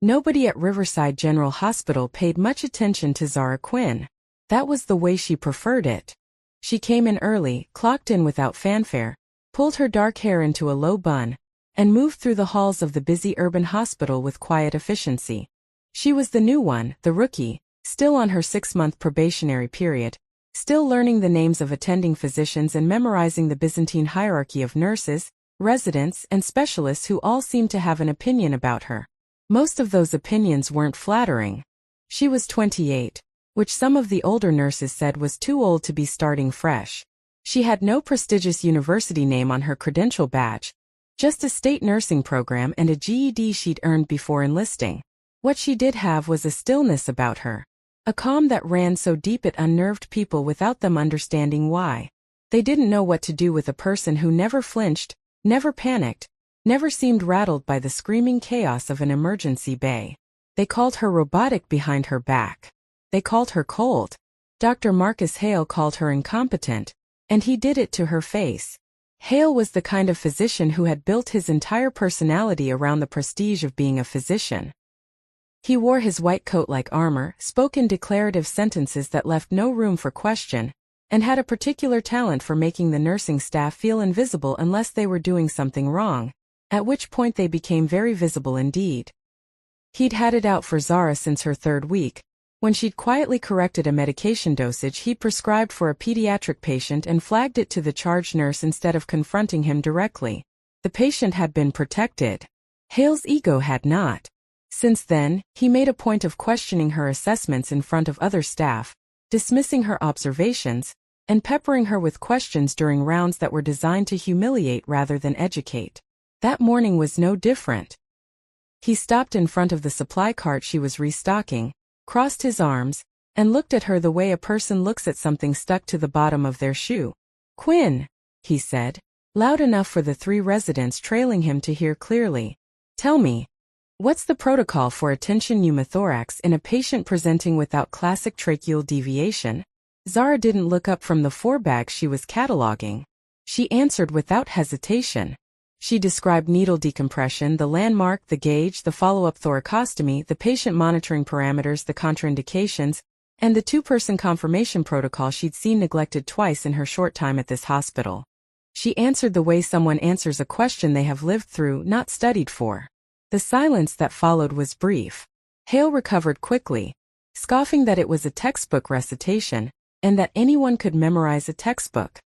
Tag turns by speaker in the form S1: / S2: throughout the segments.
S1: Nobody at Riverside General Hospital paid much attention to Zara Quinn. That was the way she preferred it. She came in early, clocked in without fanfare, pulled her dark hair into a low bun, and moved through the halls of the busy urban hospital with quiet efficiency. She was the new one, the rookie, still on her 6-month probationary period, still learning the names of attending physicians and memorizing the Byzantine hierarchy of nurses, residents, and specialists who all seemed to have an opinion about her. Most of those opinions weren't flattering. She was 28, which some of the older nurses said was too old to be starting fresh. She had no prestigious university name on her credential badge, just a state nursing program and a GED she'd earned before enlisting. What she did have was a stillness about her, a calm that ran so deep it unnerved people without them understanding why. They didn't know what to do with a person who never flinched, never panicked, never seemed rattled by the screaming chaos of an emergency bay. They called her robotic behind her back. They called her cold. Dr. Marcus Hale called her incompetent, and he did it to her face. Hale was the kind of physician who had built his entire personality around the prestige of being a physician. He wore his white coat like armor, spoke in declarative sentences that left no room for question, and had a particular talent for making the nursing staff feel invisible unless they were doing something wrong, at which point they became very visible indeed. He'd had it out for Zara since her 3rd week, when she'd quietly corrected a medication dosage he'd prescribed for a pediatric patient and flagged it to the charge nurse instead of confronting him directly. The patient had been protected. Hale's ego had not. Since then, he made a point of questioning her assessments in front of other staff, dismissing her observations, and peppering her with questions during rounds that were designed to humiliate rather than educate. That morning was no different. He stopped in front of the supply cart she was restocking, crossed his arms, and looked at her the way a person looks at something stuck to the bottom of their shoe. "Quinn," he said, loud enough for the 3 residents trailing him to hear clearly. "Tell me, what's the protocol for a tension pneumothorax in a patient presenting without classic tracheal deviation?" Zara didn't look up from the 4 bags she was cataloging. She answered without hesitation. She described needle decompression, the landmark, the gauge, the follow-up thoracostomy, the patient monitoring parameters, the contraindications, and the 2-person confirmation protocol she'd seen neglected twice in her short time at this hospital. She answered the way someone answers a question they have lived through, not studied for. The silence that followed was brief. Hale recovered quickly, scoffing that it was a textbook recitation, and that anyone could memorize a textbook.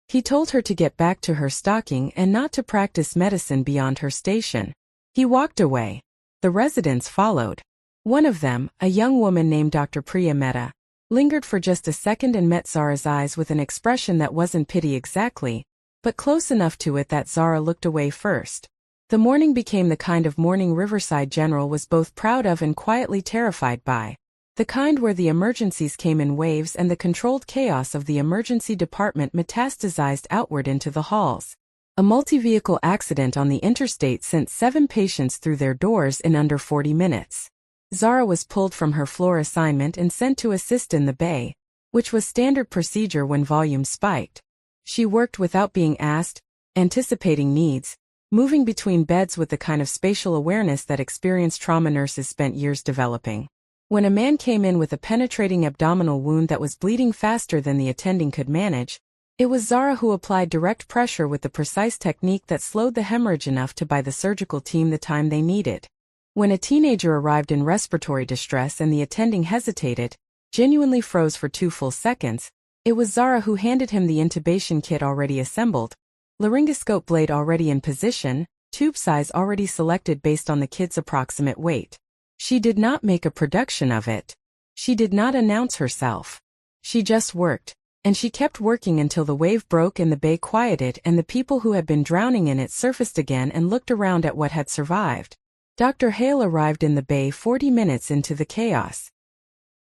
S1: He told her to get back to her stocking and not to practice medicine beyond her station. He walked away. The residents followed. One of them, a young woman named Dr. Priya Mehta, lingered for just a second and met Zara's eyes with an expression that wasn't pity exactly, but close enough to it that Zara looked away first. The morning became the kind of morning Riverside General was both proud of and quietly terrified by. The kind where the emergencies came in waves and the controlled chaos of the emergency department metastasized outward into the halls. A multi-vehicle accident on the interstate sent 7 patients through their doors in under 40 minutes. Zara was pulled from her floor assignment and sent to assist in the bay, which was standard procedure when volume spiked. She worked without being asked, anticipating needs, moving between beds with the kind of spatial awareness that experienced trauma nurses spent years developing. When a man came in with a penetrating abdominal wound that was bleeding faster than the attending could manage, it was Zara who applied direct pressure with the precise technique that slowed the hemorrhage enough to buy the surgical team the time they needed. When a teenager arrived in respiratory distress and the attending hesitated, genuinely froze for 2 full seconds, it was Zara who handed him the intubation kit already assembled, laryngoscope blade already in position, tube size already selected based on the kid's approximate weight. She did not make a production of it. She did not announce herself. She just worked, and she kept working until the wave broke and the bay quieted and the people who had been drowning in it surfaced again and looked around at what had survived. Dr. Hale arrived in the bay 40 minutes into the chaos.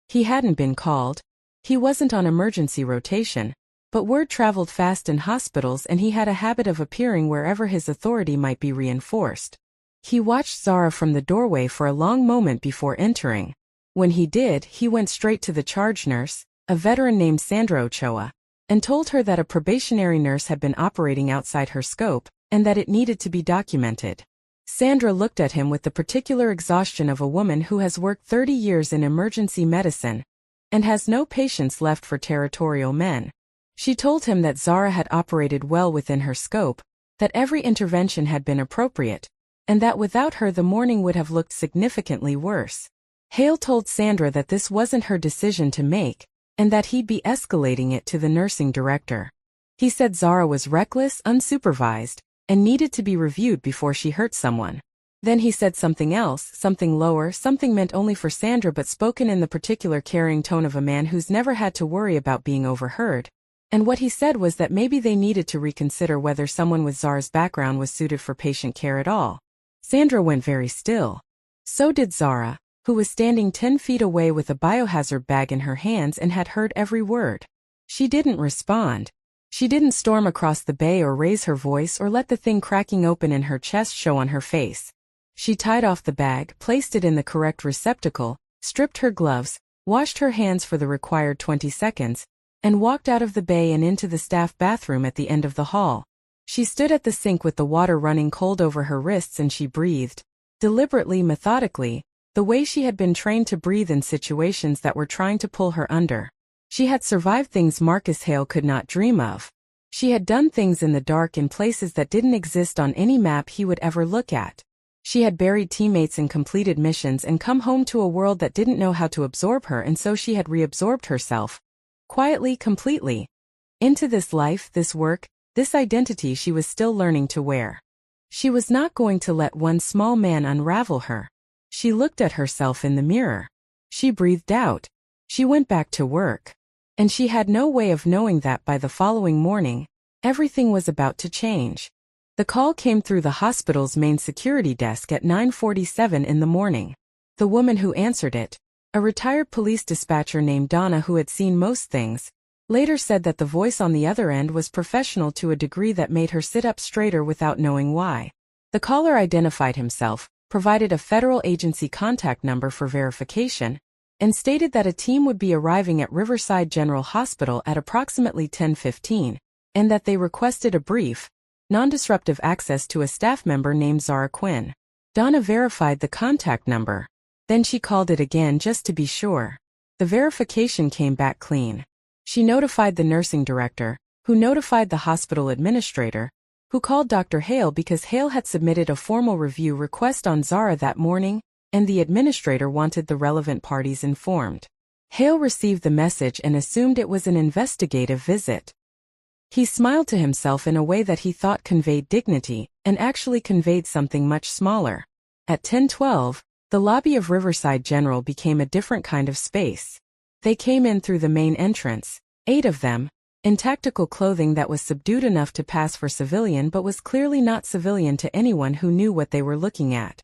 S1: He hadn't been called. He wasn't on emergency rotation, but word traveled fast in hospitals and he had a habit of appearing wherever his authority might be reinforced. He watched Zara from the doorway for a long moment before entering. When he did, he went straight to the charge nurse, a veteran named Sandra Ochoa, and told her that a probationary nurse had been operating outside her scope, and that it needed to be documented. Sandra looked at him with the particular exhaustion of a woman who has worked 30 years in emergency medicine and has no patience left for territorial men. She told him that Zara had operated well within her scope, that every intervention had been appropriate, and that without her the morning would have looked significantly worse. Hale told Sandra that this wasn't her decision to make, and that he'd be escalating it to the nursing director. He said Zara was reckless, unsupervised, and needed to be reviewed before she hurt someone. Then he said something else, something lower, something meant only for Sandra but spoken in the particular caring tone of a man who's never had to worry about being overheard. And what he said was that maybe they needed to reconsider whether someone with Zara's background was suited for patient care at all. Sandra went very still. So did Zara, who was standing 10 feet away with a biohazard bag in her hands and had heard every word. She didn't respond. She didn't storm across the bay or raise her voice or let the thing cracking open in her chest show on her face. She tied off the bag, placed it in the correct receptacle, stripped her gloves, washed her hands for the required 20 seconds, and walked out of the bay and into the staff bathroom at the end of the hall. She stood at the sink with the water running cold over her wrists and she breathed, deliberately, methodically, the way she had been trained to breathe in situations that were trying to pull her under. She had survived things Marcus Hale could not dream of. She had done things in the dark in places that didn't exist on any map he would ever look at. She had buried teammates in completed missions and come home to a world that didn't know how to absorb her, and so she had reabsorbed herself, quietly, completely, into this life, this work, this identity she was still learning to wear. She was not going to let one small man unravel her. She looked at herself in the mirror. She breathed out. She went back to work. And she had no way of knowing that by the following morning, everything was about to change. The call came through the hospital's main security desk at 9:47 in the morning. The woman who answered it, a retired police dispatcher named Donna who had seen most things, later said that the voice on the other end was professional to a degree that made her sit up straighter without knowing why. The caller identified himself, provided a federal agency contact number for verification, and stated that a team would be arriving at Riverside General Hospital at approximately 10:15, and that they requested a brief, non-disruptive access to a staff member named Zara Quinn. Donna verified the contact number. Then she called it again just to be sure. The verification came back clean. She notified the nursing director, who notified the hospital administrator, who called Dr. Hale because Hale had submitted a formal review request on Zara that morning, and the administrator wanted the relevant parties informed. Hale received the message and assumed it was an investigative visit. He smiled to himself in a way that he thought conveyed dignity, and actually conveyed something much smaller. At 10:12, the lobby of Riverside General became a different kind of space. They came in through the main entrance, 8 of them, in tactical clothing that was subdued enough to pass for civilian but was clearly not civilian to anyone who knew what they were looking at.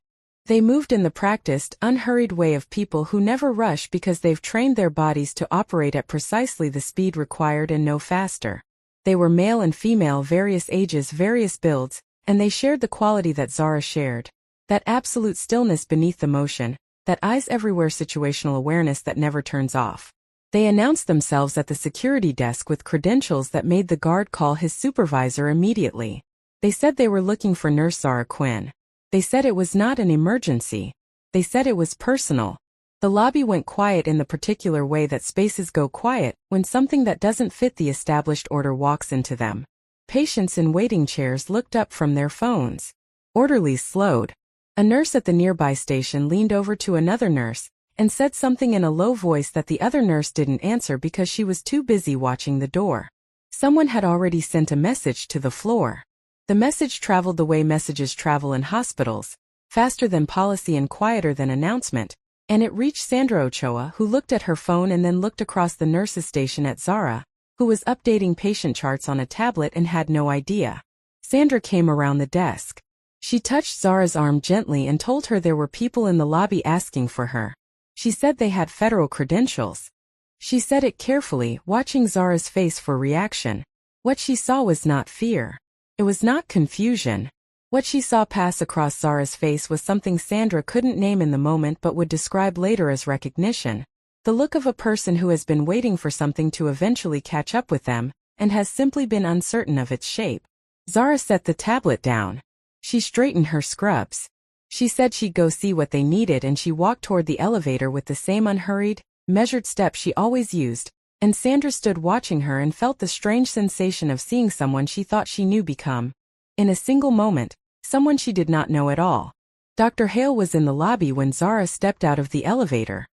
S1: They moved in the practiced, unhurried way of people who never rush because they've trained their bodies to operate at precisely the speed required and no faster. They were male and female, various ages, various builds, and they shared the quality that Zara shared. That absolute stillness beneath the motion, that eyes everywhere situational awareness that never turns off. They announced themselves at the security desk with credentials that made the guard call his supervisor immediately. They said they were looking for Nurse Zara Quinn. They said it was not an emergency. They said it was personal. The lobby went quiet in the particular way that spaces go quiet when something that doesn't fit the established order walks into them. Patients in waiting chairs looked up from their phones. Orderlies slowed. A nurse at the nearby station leaned over to another nurse and said something in a low voice that the other nurse didn't answer because she was too busy watching the door. Someone had already sent a message to the floor. The message traveled the way messages travel in hospitals, faster than policy and quieter than announcement, and it reached Sandra Ochoa, who looked at her phone and then looked across the nurse's station at Zara, who was updating patient charts on a tablet and had no idea. Sandra came around the desk. She touched Zara's arm gently and told her there were people in the lobby asking for her. She said they had federal credentials. She said it carefully, watching Zara's face for reaction. What she saw was not fear. It was not confusion. What she saw pass across Zara's face was something Sandra couldn't name in the moment but would describe later as recognition. The look of a person who has been waiting for something to eventually catch up with them, and has simply been uncertain of its shape. Zara set the tablet down. She straightened her scrubs. She said she'd go see what they needed, and she walked toward the elevator with the same unhurried, measured step she always used, and Sandra stood watching her and felt the strange sensation of seeing someone she thought she knew become, in a single moment, someone she did not know at all. Dr. Hale was in the lobby when Zara stepped out of the elevator.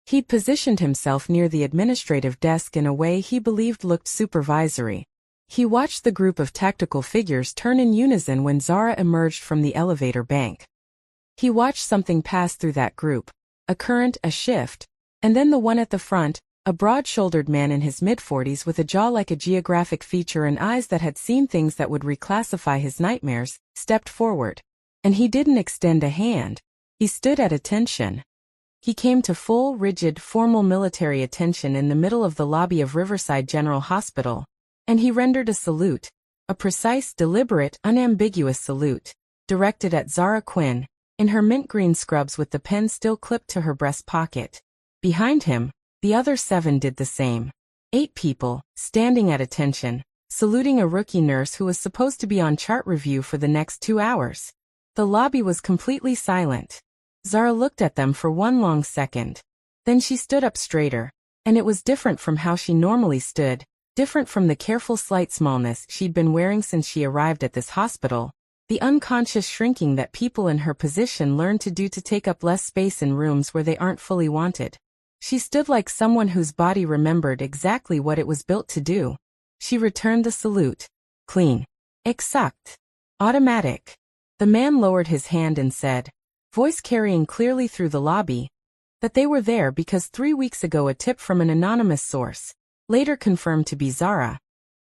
S1: He'd positioned himself near the administrative desk in a way he believed looked supervisory. He watched the group of tactical figures turn in unison when Zara emerged from the elevator bank. He watched something pass through that group, a current, a shift, and then the one at the front, a broad-shouldered man in his mid-40s with a jaw like a geographic feature and eyes that had seen things that would reclassify his nightmares, stepped forward. And he didn't extend a hand. He stood at attention. He came to full, rigid, formal military attention in the middle of the lobby of Riverside General Hospital, and he rendered a salute, a precise, deliberate, unambiguous salute, directed at Zara Quinn, in her mint green scrubs with the pen still clipped to her breast pocket. Behind him, the other 7 did the same. 8 people, standing at attention, saluting a rookie nurse who was supposed to be on chart review for the next 2 hours. The lobby was completely silent. Zara looked at them for one long second. Then she stood up straighter, and it was different from how she normally stood, different from the careful slight smallness she'd been wearing since she arrived at this hospital, the unconscious shrinking that people in her position learn to do to take up less space in rooms where they aren't fully wanted. She stood like someone whose body remembered exactly what it was built to do. She returned the salute. Clean. Exact. Automatic. The man lowered his hand and said, voice carrying clearly through the lobby, that they were there because 3 weeks ago a tip from an anonymous source, later confirmed to be Zara,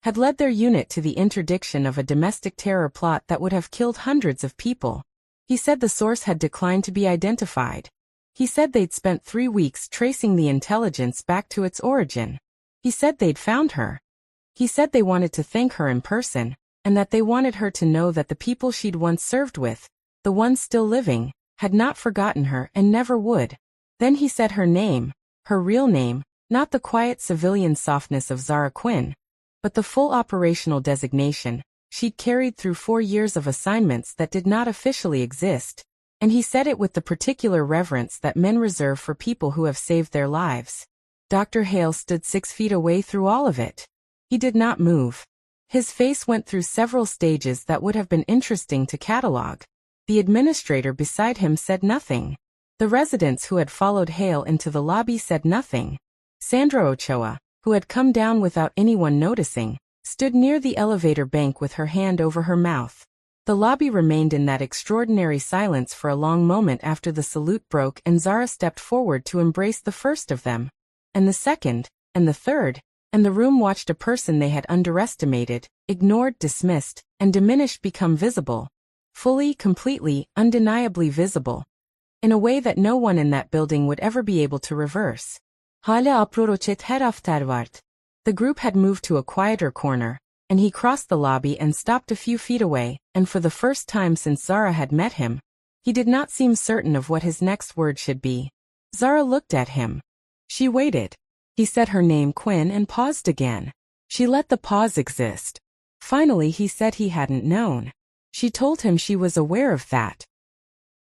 S1: had led their unit to the interdiction of a domestic terror plot that would have killed hundreds of people. He said the source had declined to be identified. He said they'd spent 3 weeks tracing the intelligence back to its origin. He said they'd found her. He said they wanted to thank her in person, and that they wanted her to know that the people she'd once served with, the ones still living, had not forgotten her and never would. Then he said her name, her real name, not the quiet civilian softness of Zara Quinn, but the full operational designation she'd carried through 4 years of assignments that did not officially exist, and he said it with the particular reverence that men reserve for people who have saved their lives. Dr. Hale stood 6 feet away through all of it. He did not move. His face went through several stages that would have been interesting to catalog. The administrator beside him said nothing. The residents who had followed Hale into the lobby said nothing. Sandra Ochoa, who had come down without anyone noticing, stood near the elevator bank with her hand over her mouth. The lobby remained in that extraordinary silence for a long moment after the salute broke and Zara stepped forward to embrace the first of them, and the second, and the third, and the room watched a person they had underestimated, ignored, dismissed, and diminished become visible. Fully, completely, undeniably visible. In a way that no one in that building would ever be able to reverse. Hale aprorochet her afterward. The group had moved to a quieter corner, and he crossed the lobby and stopped a few feet away, and for the first time since Zara had met him, he did not seem certain of what his next word should be. Zara looked at him. She waited. He said her name Quinn and paused again. She let the pause exist. Finally he said he hadn't known. She told him she was aware of that.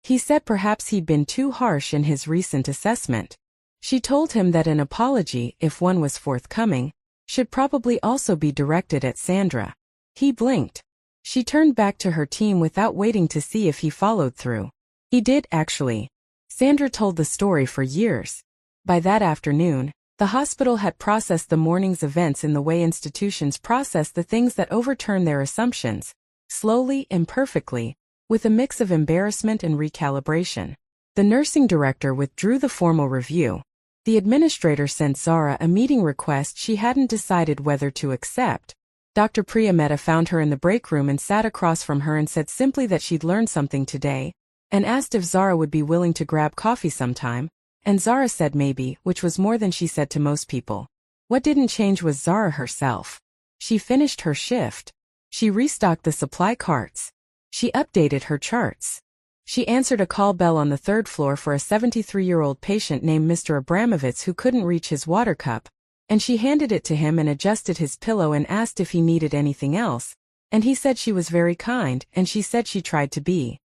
S1: He said perhaps he'd been too harsh in his recent assessment. She told him that an apology, if one was forthcoming, should probably also be directed at Sandra. He blinked. She turned back to her team without waiting to see if he followed through. He did, actually. Sandra told the story for years. By that afternoon, the hospital had processed the morning's events in the way institutions process the things that overturn their assumptions, slowly, imperfectly, with a mix of embarrassment and recalibration. The nursing director withdrew the formal review. The administrator sent Zara a meeting request she hadn't decided whether to accept. Dr. Priya Mehta found her in the break room and sat across from her and said simply that she'd learned something today, and asked if Zara would be willing to grab coffee sometime, and Zara said maybe, which was more than she said to most people. What didn't change was Zara herself. She finished her shift. She restocked the supply carts. She updated her charts. She answered a call bell on the 3rd floor for a 73-year-old patient named Mr. Abramovitz who couldn't reach his water cup, and she handed it to him and adjusted his pillow and asked if he needed anything else, and he said she was very kind, and she said she tried to be.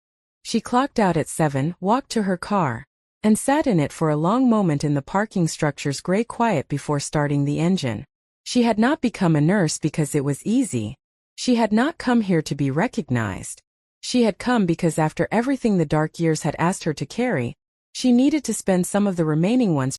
S1: She clocked out at 7, walked to her car, and sat in it for a long moment in the parking structure's gray quiet before starting the engine. She had not become a nurse because it was easy. She had not come here to be recognized. She had come because after everything the dark years had asked her to carry, she needed to spend some of the remaining ones